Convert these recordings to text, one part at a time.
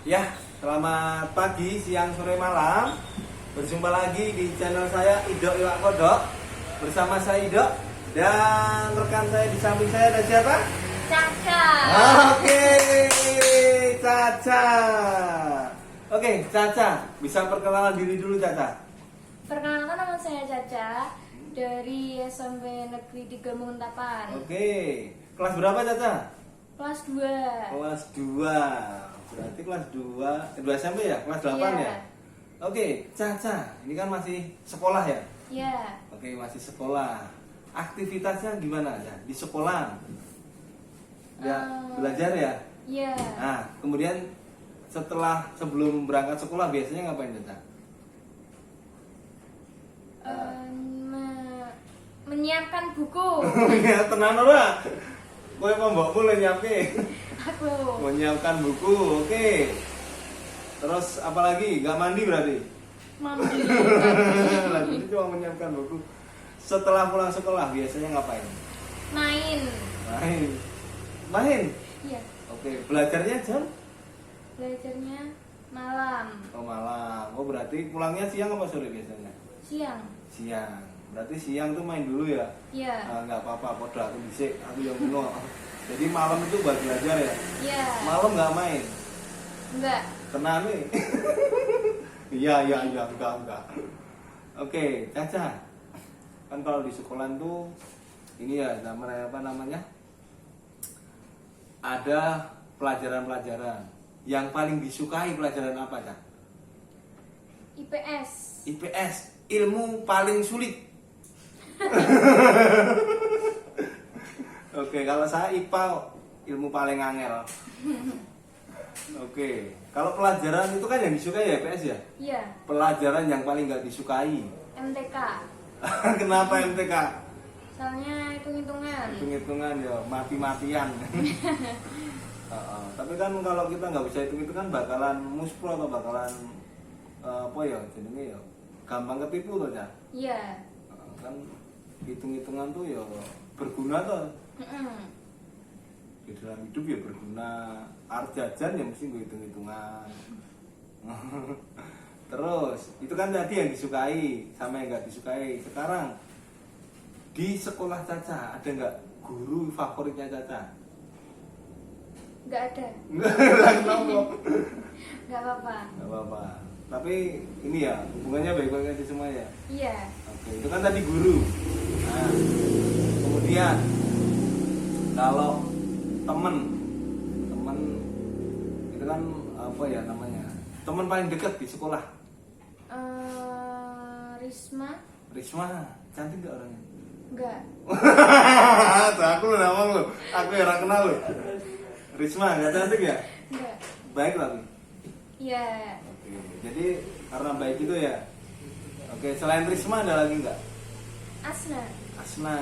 Ya, selamat pagi, siang, sore, malam. Berjumpa lagi di channel saya Idok Iwak Kodok. Bersama saya Idok dan rekan saya di samping saya ada siapa? Caca. Oke, Caca. Oke, Caca, bisa perkenalan diri dulu Caca. Perkenalkan, nama saya Caca dari SMP Negeri 3 Muntapan. Oke, kelas berapa Caca? Kelas 2. Kelas 2. Berarti kelas 2, 2 SMP ya? Kelas 8 Iya. ya? Oke, Caca, ini kan masih sekolah ya? Iya. Oke, masih sekolah. Aktivitasnya gimana ya di sekolah? Ya, belajar ya. Iya. Nah, kemudian sebelum berangkat sekolah biasanya ngapain Caca? Menyiapkan buku. Ya, tenan ora. Kowe kok mbok mulai nyiapke. Aku Menyiapkan buku, oke. Terus apalagi? Gak mandi berarti? mandi. Lagi ini cuma menyiapkan buku. Setelah pulang sekolah biasanya ngapain? Main. Main. Main? Iya. Oke, belajarnya jam? Belajarnya malam. Oh malam. Oh berarti pulangnya siang apa sore biasanya? Siang. Siang. Berarti siang tuh main dulu ya? Iya. Nggak apa-apa, podo aku bisik, aku yang kuno. Jadi malam itu buat belajar ya? Iya. Malam nggak main? Enggak. Tenang nih. Iya, enggak. Oke, Caca. Kan kalau di sekolah tuh ini ya apa namanya? Ada pelajaran-pelajaran. Yang paling disukai pelajaran apa, Cak? IPS. IPS, ilmu paling sulit. Oke, kalau saya IPA, ilmu paling angel. Oke, kalau pelajaran itu kan yang disukai ya IPS ya? Iya. Pelajaran yang paling nggak disukai. MTK. Kenapa MTK? Soalnya hitung-hitungan. Hitung-hitungan ya, mati-matian. Tapi kan kalau kita nggak bisa hitung-hitungan bakalan muspro atau bakalan apa ya jadinya ya gampang ketipu tuh ya. Iya. Kan hitung-hitungan tuh ya berguna tuh. Di dalam hidup ya berguna. Arti jajan ya mesti gue hitung-hitungan. Terus itu kan tadi yang disukai sama yang nggak disukai. Sekarang di sekolah Caca ada nggak guru favoritnya Caca? Nggak ada. Kenapa? Nggak apa-apa. Nggak apa-apa. Tapi ini ya hubungannya baik-baik aja semua ya. Iya. Oke, itu kan tadi guru. Nah, kemudian kalau temen itu kan apa ya namanya? Teman paling dekat di sekolah. Risma. Risma, cantik gak orangnya? Enggak. Aku lu nama lu, aku yang kenal lu. Risma nggak cantik ya? Enggak. Baik tapi. Iya. Oke, jadi karena baik itu ya. Oke, selain Risma ada lagi nggak? Asna. Asna.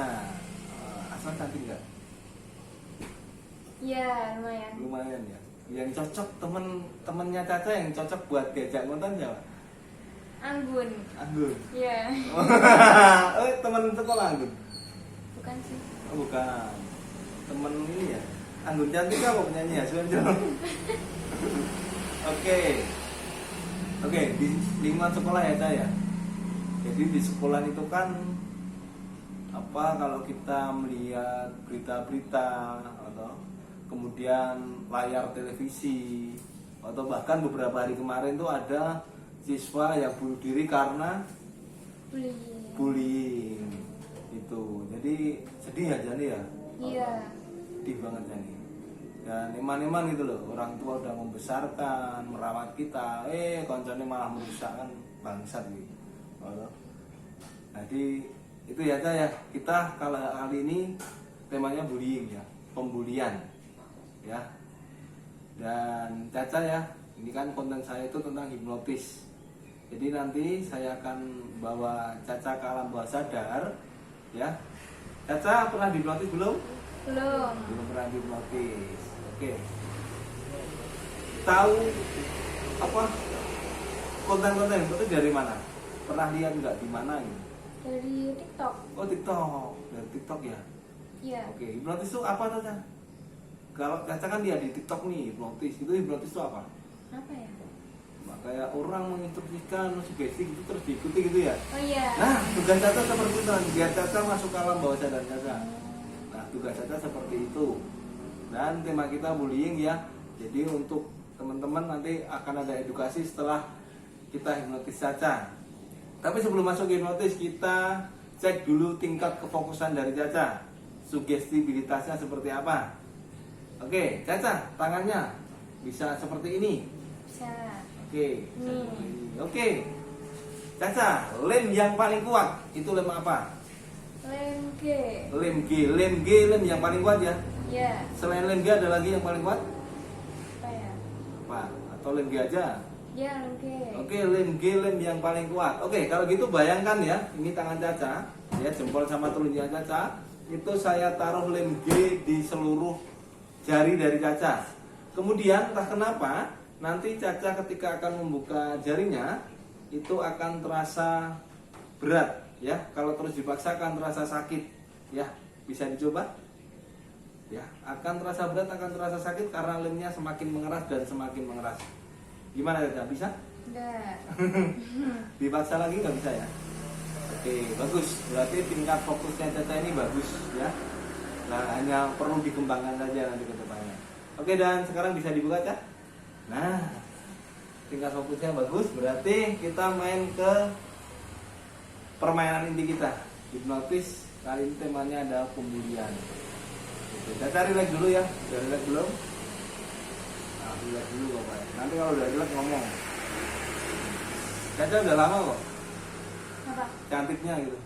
Asna cantik nggak? Iya, lumayan. Lumayan ya. Yang cocok temennya Caca yang cocok buat diajak nonton siapa? Anggun. Anggun. Iya. Oh, teman sekolah Anggun? Bukan sih. Oh, bukan. Temen ini ya. Anggun cantik apa penyanyi ya? Oke, di lingkungan sekolah ya saya. Jadi di sekolah itu kan apa kalau kita melihat berita-berita atau kemudian layar televisi atau bahkan beberapa hari kemarin tuh ada siswa yang bunuh diri karena bullying itu. Jadi sedih ya Jani ya? Iya. Sedih banget Jani. Dan iman-iman itu loh, orang tua udah membesarkan, merawat kita, koncone malah merusak kan bangsat gitu. Jadi itu ya Ca ya. Kita kalau kali ini temanya bullying ya, pembulian ya. Dan Caca ya, ini kan konten saya itu tentang hipnotis. Jadi nanti saya akan bawa Caca ke alam bawah sadar ya. Caca pernah hipnotis belum? Belum. Belum pernah hipnotis. Oke. Tahu apa konten-konten itu dari mana? Pernah lihat nggak di mana gitu? Dari TikTok. Oh TikTok, dari TikTok ya. Iya. Oke, hipnotis itu apa Caca? Kalau Caca kan dia di TikTok nih hipnotis, itu hipnotis itu apa? Apa ya? Kayak orang menginstruksikan, sugesti gitu terus diikuti gitu ya. Oh iya. Nah, tugas Caca seperti itu, biar Caca masuk ke alam bawah sadar Caca. Nah, tugas Caca seperti itu. Dan tema kita bullying ya. Jadi untuk teman-teman nanti akan ada edukasi setelah kita hipnotis Caca. Tapi sebelum masuk hipnotis, kita cek dulu tingkat kefokusan dari Caca. Sugestibilitasnya seperti apa? Oke, Caca, tangannya bisa seperti ini. Bisa. Oke, seperti ini. Oke, Caca, lem yang paling kuat itu lem apa? Lem G. Lem G yang paling kuat ya. Iya. Selain lem G ada lagi yang paling kuat? Apa ya? Apa? Atau lem G aja? Ya, lem G. Oke, lem G yang paling kuat. Oke, kalau gitu bayangkan ya, ini tangan Caca, ya jempol sama telunjuk Caca, itu saya taruh lem G di seluruh jari dari Caca. Kemudian entah kenapa nanti Caca ketika akan membuka jarinya itu akan terasa berat ya. Kalau terus dipaksa akan terasa sakit ya. Bisa dicoba? Ya, akan terasa berat, akan terasa sakit karena lemnya semakin mengeras dan semakin mengeras. Gimana Caca? Bisa? Enggak. Dipaksa lagi nggak bisa ya? Oke, bagus. Berarti tingkat fokusnya Caca ini bagus ya. Nah, hanya perlu dikembangkan saja nanti ke depannya. Oke, dan sekarang bisa dibuka Caca? Nah, tingkat fokusnya bagus. Berarti kita main ke permainan inti kita. Hipnotis kali ini temanya adalah pembulian. Caca relax dulu ya. Udah relax belum? Nah, relax dulu Bapak. Nanti kalau udah relax ngomong. Caca udah lama kok Apa? cantiknya gitu.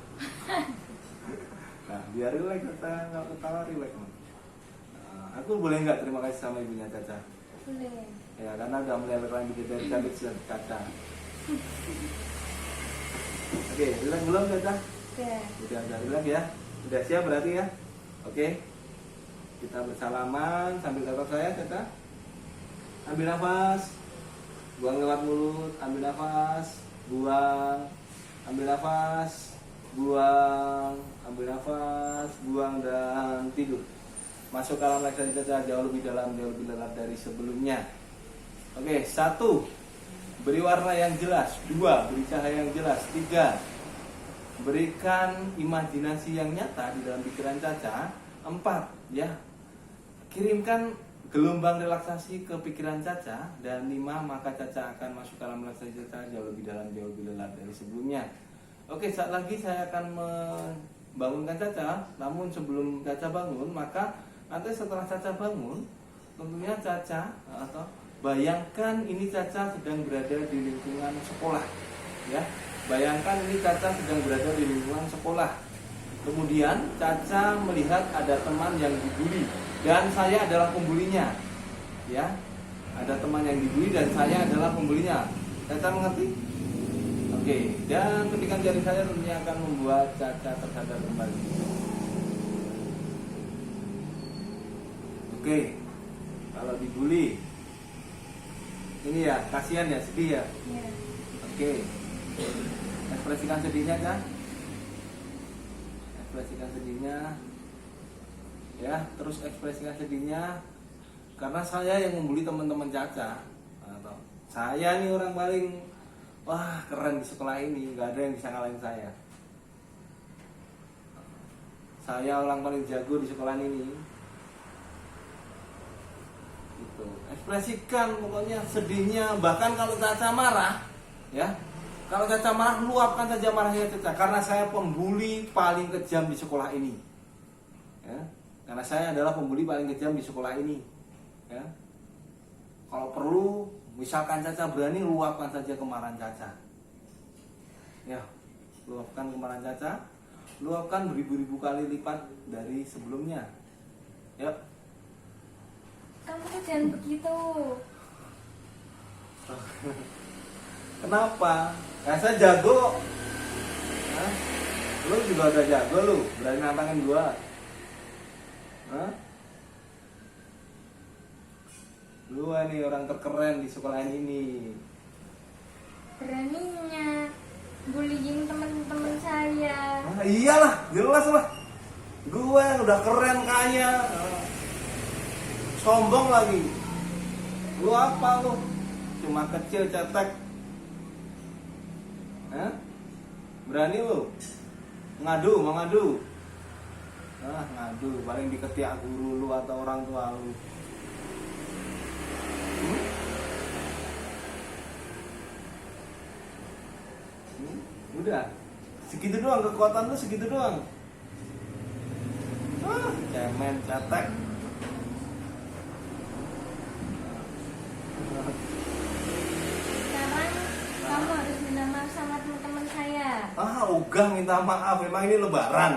Nah, biar relax Caca, nggak ketawa relax. Nah, aku boleh nggak terima kasih sama ibunya Caca? Boleh. Ya, karena udah melahirkan bidadari cantik dan Caca. Oke, relax belum Caca? Udah. Udah relax ya. Udah siap berarti ya. Oke. Kita bersalaman sambil tatap saya Caca. Ambil nafas. Buang lewat mulut, ambil nafas, buang. Ambil nafas, buang. Ambil nafas, buang dan tidur. Masuk ke alam relaksasi Caca jauh lebih dalam, jauh lebih lelap dari sebelumnya. Oke, 1. Beri warna yang jelas. 2. Beri cahaya yang jelas. 3. Berikan imajinasi yang nyata di dalam pikiran Caca. 4. Ya, kirimkan gelombang relaksasi ke pikiran Caca. Dan 5. Maka Caca akan masuk ke alam relaksasi Caca jauh lebih dalam, jauh lebih lelap dari sebelumnya. Oke, saat lagi saya akan membangunkan Caca. Namun sebelum Caca bangun, maka nanti setelah Caca bangun, tentunya Caca atau bayangkan ini Caca sedang berada di lingkungan sekolah, ya. Bayangkan ini Caca sedang berada di lingkungan sekolah. Kemudian Caca melihat ada teman yang dibully dan saya adalah pembulinya, ya. Ada teman yang dibully dan saya adalah pembulinya. Caca mengerti? Oke. Dan ketikan jari saya tentunya akan membuat Caca tersadar kembali. Oke. Kalau dibully ini ya, kasihan ya, sedih ya. Iya. Oke. Ekspresikan sedihnya kan? Ekspresikan sedihnya. Ya, terus ekspresikan sedihnya karena saya yang membuli teman-teman Caca. Atau saya nih orang paling wah keren di sekolah ini, nggak ada yang bisa ngalahin saya. Saya orang paling jago di sekolah ini. Gitu. Ekspresikan pokoknya sedihnya. Bahkan kalau Caca marah, ya, kalau Caca marah, luapkan saja marahnya Caca. Karena saya pembuli paling kejam di sekolah ini, ya. Karena saya adalah pembuli paling kejam di sekolah ini, ya. Kalau perlu, misalkan Caca berani, luapkan saja kemarahan Caca, ya. Luapkan kemarahan Caca, luapkan beribu-ribu kali lipat dari sebelumnya, ya. Kamu tuh jangan begitu. Kenapa? Ya saya jago. Hah? Lu juga udah jago lu, berani nantangin gua. Hah? Lu ini orang terkeren di sekolah ini. Beraninya bullying teman-teman saya. Ah, iyalah, jelas lah. Gue yang udah keren kaya. Sombong lagi. Lu apa lu? cuma kecil cetek. Hah? Berani lu? Mau ngadu? Ngadu, paling diketiak guru lu atau orang tua lu. Udah, segitu doang kekuatan lu, segitu doang. Cemen, cetek. Sekarang kamu harus minta maaf sama teman-teman saya. Ogah minta maaf, memang ini lebaran.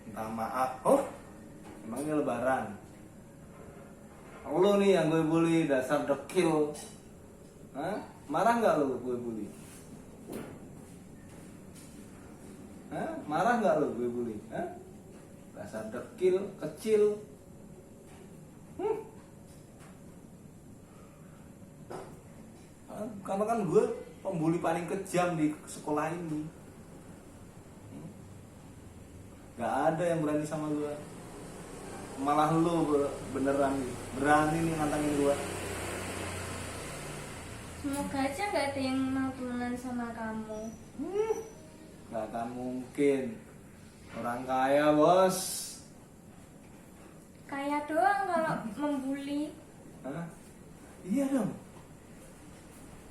Minta maaf. Memang ini lebaran. Lu nih yang gue bully, dasar dekil. Marah nggak lu gue bully? Marah nggak lu gue bully? Dasar dekil, kecil. Karena kan gue pembuli paling kejam di sekolah ini. Gak ada yang berani sama gue. Malah lu beneran berani nih nantangin gue. Semoga aja gak ada yang mau temenan sama kamu. Gak akan mungkin. Orang kaya, bos. Kaya doang kalau membuli. Iya dong.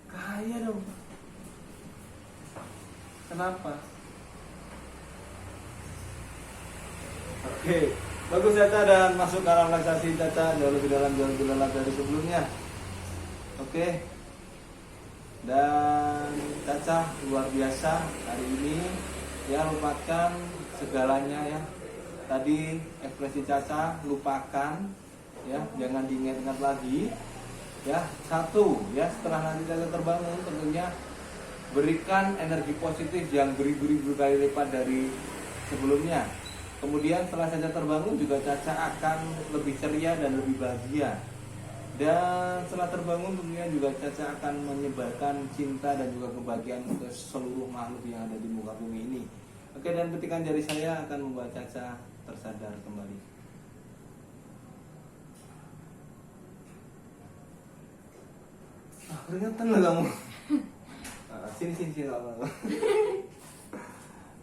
Kaya dong. Kenapa? Oke, bagus Caca, dan masuk ke relaksasi Caca jauh lebih dalam dari sebelumnya. Oke. Dan Caca luar biasa hari ini, ya, lupakan segalanya ya. Tadi ekspresi Caca lupakan, ya, jangan diingat-ingat lagi. Ya, satu, ya, setelah nanti Caca terbangun tentunya berikan energi positif yang beribu-ribu kali lipat dari sebelumnya. Kemudian setelah Caca terbangun juga Caca akan lebih ceria dan lebih bahagia. Dan setelah terbangun tentunya juga Caca akan menyebarkan cinta dan juga kebahagiaan ke seluruh makhluk yang ada di muka bumi ini. Oke, dan petikan jari saya akan membuat Caca tersadar kembali. Keringetan lah kamu. Sini lama.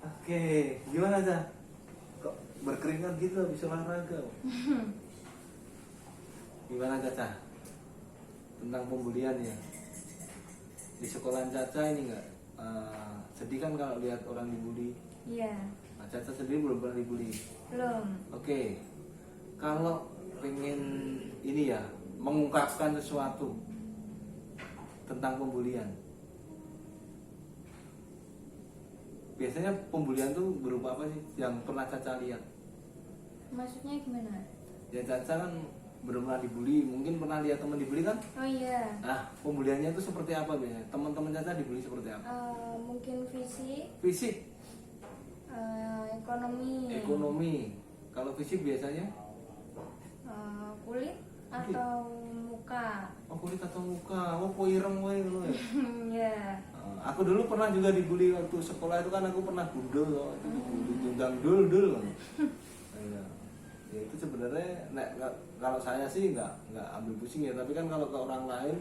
Oke, gimana Caca? Kok berkeringat gitu habis olahraga? Gimana Caca? Tentang pembulian ya. Di sekolahan Caca ini enggak sedih kan kalau lihat orang dibully? Iya. Nah, Caca sendiri belum pernah dibully? Belum. Oke. Kalau pengen ini ya, mengungkapkan sesuatu tentang pembulian. Biasanya pembulian tuh berupa apa sih yang pernah Caca lihat? Maksudnya gimana? Ya Caca kan belum pernah dibully, mungkin pernah lihat teman dibully kan? Oh iya. Nah, pembuliannya itu seperti apa biasanya? Teman-teman Caca dibully seperti apa? Mungkin fisik, Fisik, ekonomi, Kalau fisik biasanya? kulit atau muka. Oh, kulit atau muka. Oh, kok ireng woy lu ya. Iya. Aku dulu pernah juga dibully waktu sekolah itu kan, aku pernah gundul loh. Itu dibully tunggang dul. Iya. Ya itu sebenarnya kalau saya sih nggak ambil pusing ya, tapi kan kalau ke orang lain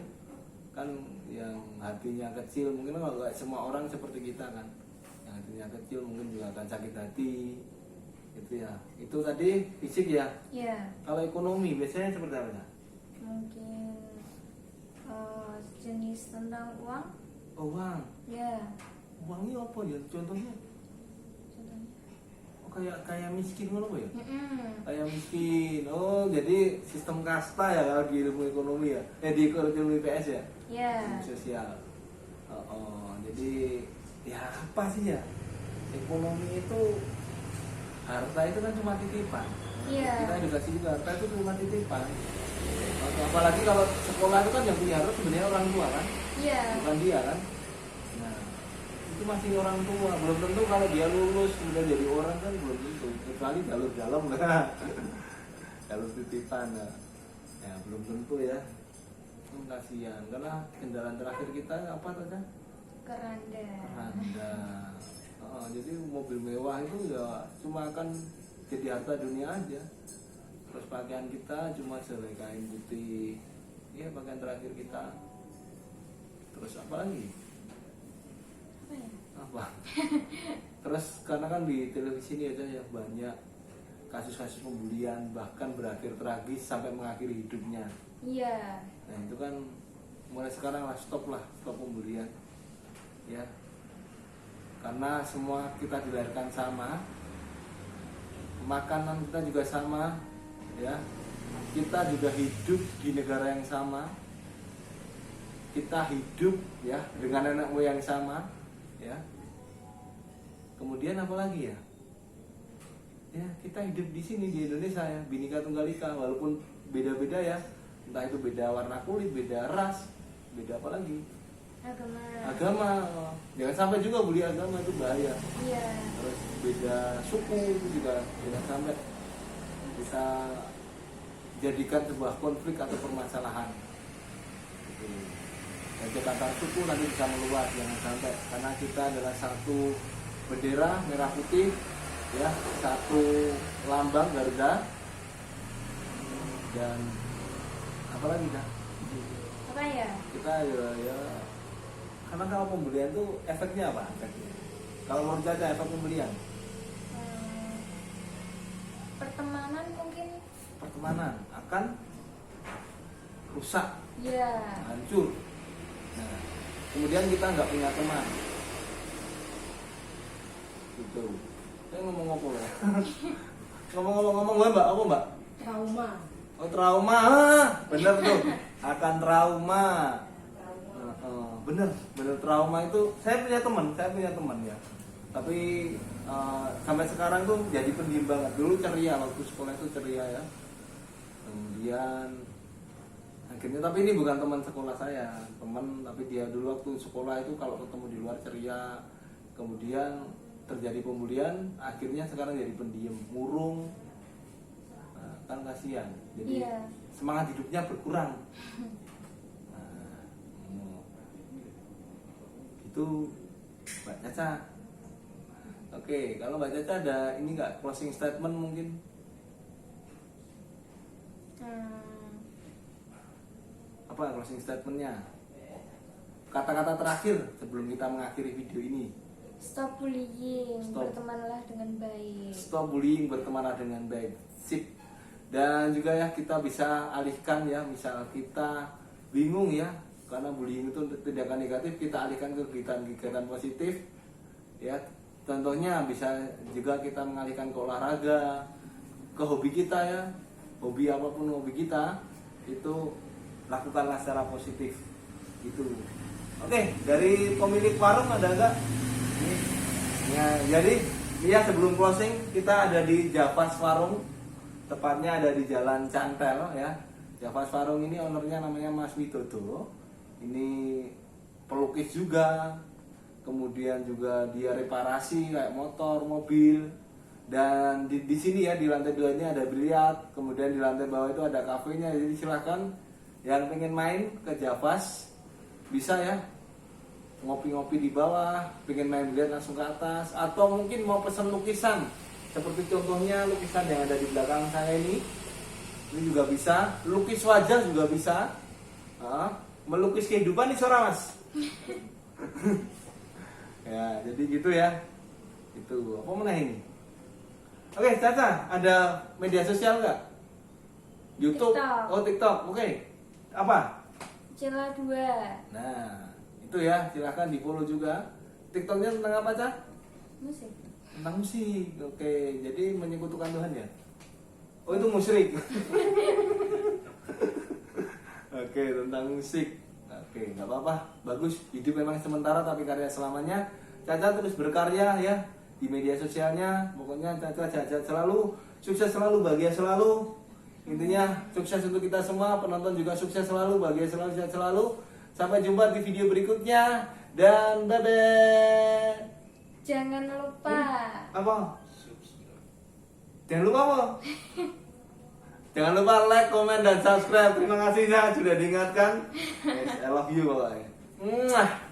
kan yang hatinya kecil, mungkin kalau nggak semua orang seperti kita kan, yang hatinya kecil mungkin juga akan sakit hati itu ya. Itu tadi fisik ya. Iya. Kalau ekonomi biasanya seperti apa? Mungkin jenis tentang uang. Oh, uang. Ya. Uangnya apa ya contohnya? Oh, kayak miskin ngono ya? Kayak miskin. Oh, jadi sistem kasta ya kalau di ilmu ekonomi ya. Di ilmu IPS ya? Iya. Ilmu sosial. Jadi ya apa sih ya? Ekonomi itu, harta itu kan cuma titipan. Iya. Kita edukasi juga, harta itu cuma titipan. Apalagi kalau sekolah itu kan yang punya harta sebenarnya orang tua kan? Iya. Bukan dia kan? Nah, itu masih orang tua. Belum tentu kalau dia lulus kemudian jadi orang kan, belum tentu. Kecuali jalur dalam lah. Jalur titipan lah. Ya belum tentu ya. Kasihan karena kendaraan terakhir kita apa saja? Keranda. Jadi mobil mewah itu ya cuma akan jadi harta dunia aja. Terus pakaian kita cuma selai kain putih, ya pakaian terakhir kita. Terus apa lagi? Apa ya? Apa? Terus karena kan di televisi ini aja ya banyak kasus-kasus pembulian, bahkan berakhir tragis sampai mengakhiri hidupnya. Iya. Nah itu kan mulai sekarang lah, stop pembulian ya, karena semua kita dilahirkan sama, makanan kita juga sama ya, kita juga hidup di negara yang sama, kita hidup ya dengan nenek moyang sama ya. Kemudian apa lagi ya? Ya kita hidup di sini di Indonesia ya, Bhinneka Tunggal Ika, walaupun beda-beda ya, entah itu beda warna kulit, beda ras, beda apa lagi? Agama. Jangan sampai juga bully agama, itu bahaya. Iya. Terus beda suku itu juga jangan sampai bisa jadikan sebuah konflik atau permasalahan. Gitu. Konflik antar suku nanti bisa meluas, jangan sampai, karena kita adalah satu bendera merah putih ya, satu lambang Garuda, dan apa lagi dah? Apa ya? Kita ya karena kalau pembelian tuh efeknya apa? Efeknya kalau menurut Caca efek pembelian, Pertemanan mungkin. pertemanan akan rusak, Iya. hancur. Nah, kemudian kita nggak punya teman gitu. Saya ngomong apa ya? ngomong gue mbak, apa mbak? Trauma. Oh trauma, bener tuh, akan trauma. Bener trauma itu. Saya punya teman ya. Tapi sampai sekarang tuh jadi pendiam banget. Dulu ceria, waktu sekolah itu ceria ya. Kemudian akhirnya, tapi ini bukan teman sekolah saya, teman, tapi dia dulu waktu sekolah itu kalau ketemu di luar ceria. Kemudian terjadi pembulian, akhirnya sekarang jadi pendiam, murung. Nah, kan kasihan. Jadi Iya. semangat hidupnya berkurang. Itu Mbak Caca. Oke, kalau Mbak Caca ada ini nggak closing statement mungkin? Apa closing statementnya? Kata-kata terakhir sebelum kita mengakhiri video ini. Stop bullying, Stop. bertemanlah dengan baik. Stop bullying, bertemanlah dengan baik. Sip. Dan juga ya kita bisa alihkan ya, misal kita bingung ya, karena bullying itu tindakan negatif, kita alihkan ke kegiatan positif ya. Contohnya bisa juga kita mengalihkan ke olahraga, ke hobi kita ya, hobi apapun hobi kita itu lakukanlah secara positif gitu. Oke, dari pemilik warung ada enggak? Ya, jadi ya sebelum closing kita ada di Javas Warung, tepatnya ada di Jalan Cantel ya. Javas Warung ini ownernya namanya Mas Widodo. Ini pelukis juga, kemudian juga dia reparasi kayak motor, mobil, dan di sini ya di lantai 2 ini ada biliar, kemudian di lantai bawah itu ada kafenya. Jadi silahkan yang pengen main ke Javas bisa ya, ngopi-ngopi di bawah, pengen main biliar langsung ke atas, atau mungkin mau pesen lukisan seperti contohnya lukisan yang ada di belakang saya ini juga bisa, lukis wajah juga bisa, melukis kehidupan di Sora Mas. Ya jadi gitu ya, itu apa mana ini. Oke Caca, ada media sosial nggak? YouTube, TikTok. Oh TikTok, oke. Apa? Cila 2. Nah itu ya, silahkan di follow juga. TikToknya tentang apa Cak? Musik. Tentang musik, oke. Jadi menyekutukan Tuhan ya? Oh itu musyrik. Oke, tentang musik. Oke, nggak apa-apa, bagus. Hidup memang sementara tapi karya selamanya. Caca terus berkarya ya di media sosialnya. Pokoknya Caca jahat selalu, sukses selalu, bahagia selalu. Intinya sukses untuk kita semua, penonton juga sukses selalu, bahagia selalu, sehat selalu. Sampai jumpa di video berikutnya dan bye-bye. Jangan lupa. Apa? Jangan lupa apa? Jangan lupa like, comment, dan subscribe. Terima kasih ya sudah diingatkan. Yes, I love you. Bye.